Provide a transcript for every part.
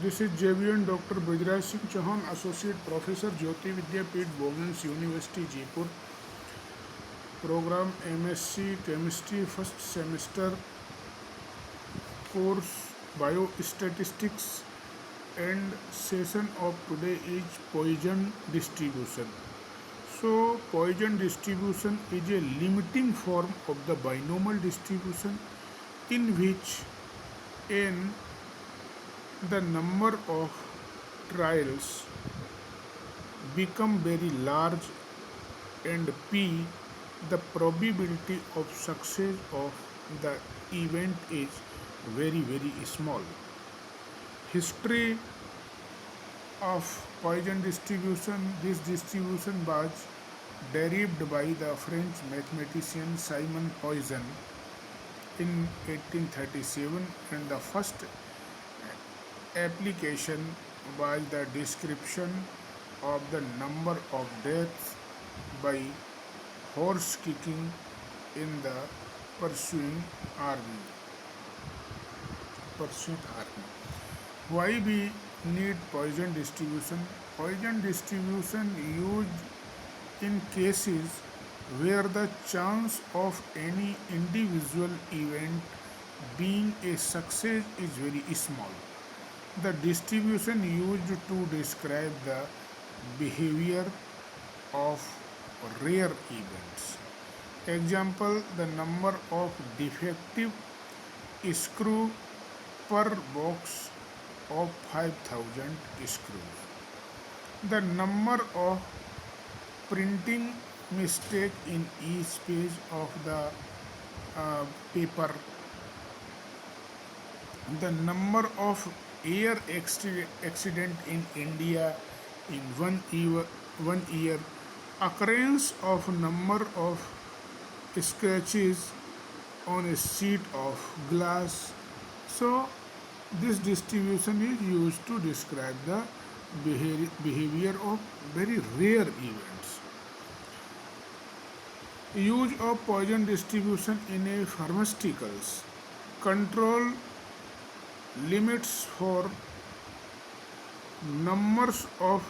This is JVN Dr. Bajraj Singh Chauhan, Associate Professor, Jyoti Vidyapeeth, Women's University, Jaipur. Program MSc Chemistry, first semester, course Biostatistics, and session of today is Poisson distribution. So, Poisson distribution is a limiting form of the binomial distribution in which n the number of trials become very large and p the probability of success of the event is very small. History of Poisson distribution. This distribution was derived by the French mathematician Simon Poisson in 1837, and the first application was the description of the number of deaths by horse kicking in the pursuing army. Why we need Poisson distribution? Poisson distribution used in cases where the chance of any individual event being a success is very small. The distribution used to describe the behavior of rare events. Example, the number of defective screw per box of 5000 screws. The number of printing mistake in each page of the paper. The number of air accident in India in 1 year. Occurrence of number of scratches on a sheet of glass. So this distribution is used to describe the behavior of very rare events. Use of Poisson distribution in a pharmaceuticals. Control limits for numbers of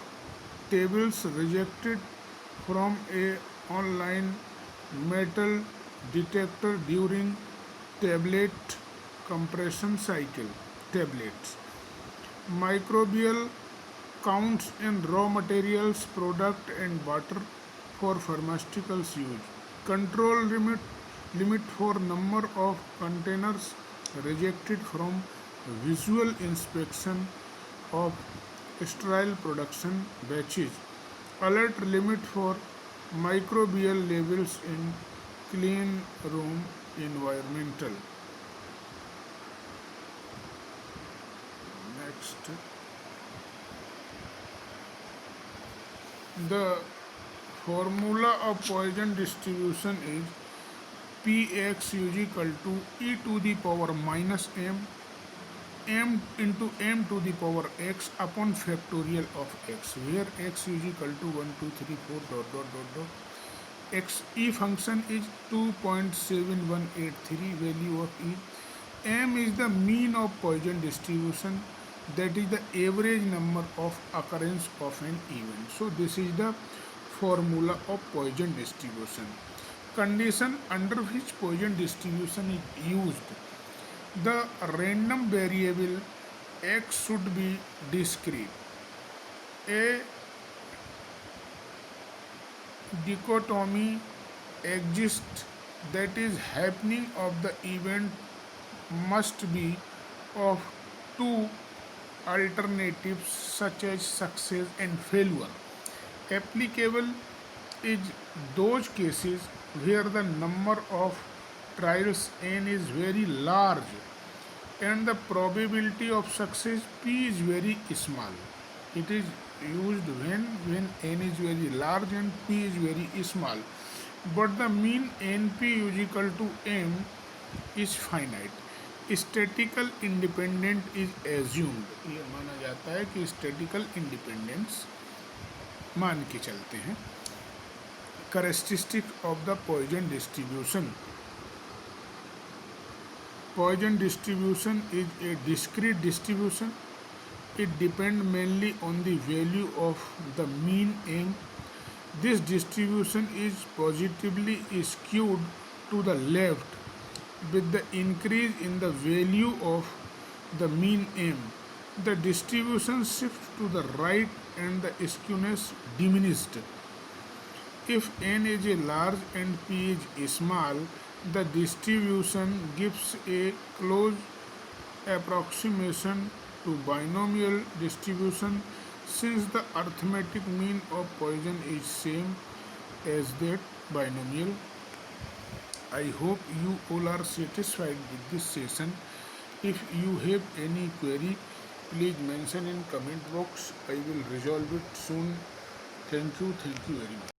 tables rejected from a online metal detector during tablet compression cycle. Tablets. Microbial counts in raw materials, product and water for pharmaceuticals use. Control limit for number of containers rejected from visual inspection of sterile production batches. Alert limit for microbial levels in clean room environmental. Next, the formula of Poisson distribution is Px is equal to e to the power minus m into m to the power x upon factorial of x, where x is equal to 1 2 3 4 dot dot dot dot. X e function is 2.7183 value of e. M is the mean of Poisson distribution, that is the average number of occurrence of an event. So this is the formula of Poisson distribution. Condition under which Poisson distribution is used. The random variable x should be discrete. A dichotomy exists, that is happening of the event must be of two alternatives such as success and failure. Applicable is those cases where the number of trials n is very large and the probability of success p is very small. It is used when n is very large and p is very small, but the mean np is equal to m is finite. Statistical independent is assumed. ये माना जाता है कि statistical independence मान के चलते हैं. Characteristic of the Poisson distribution. Poisson distribution is a discrete distribution It depends mainly on the value of the mean m. This distribution is positively skewed to the left with the increase in the value of the mean m. The distribution shifts to the right and the skewness diminished. If n is a large and p is small, the distribution gives a close approximation to binomial distribution since the arithmetic mean of Poisson is same as that binomial. I hope you all are satisfied with this session. If you have any query, please mention in comment box. I will resolve it soon. Thank you very much.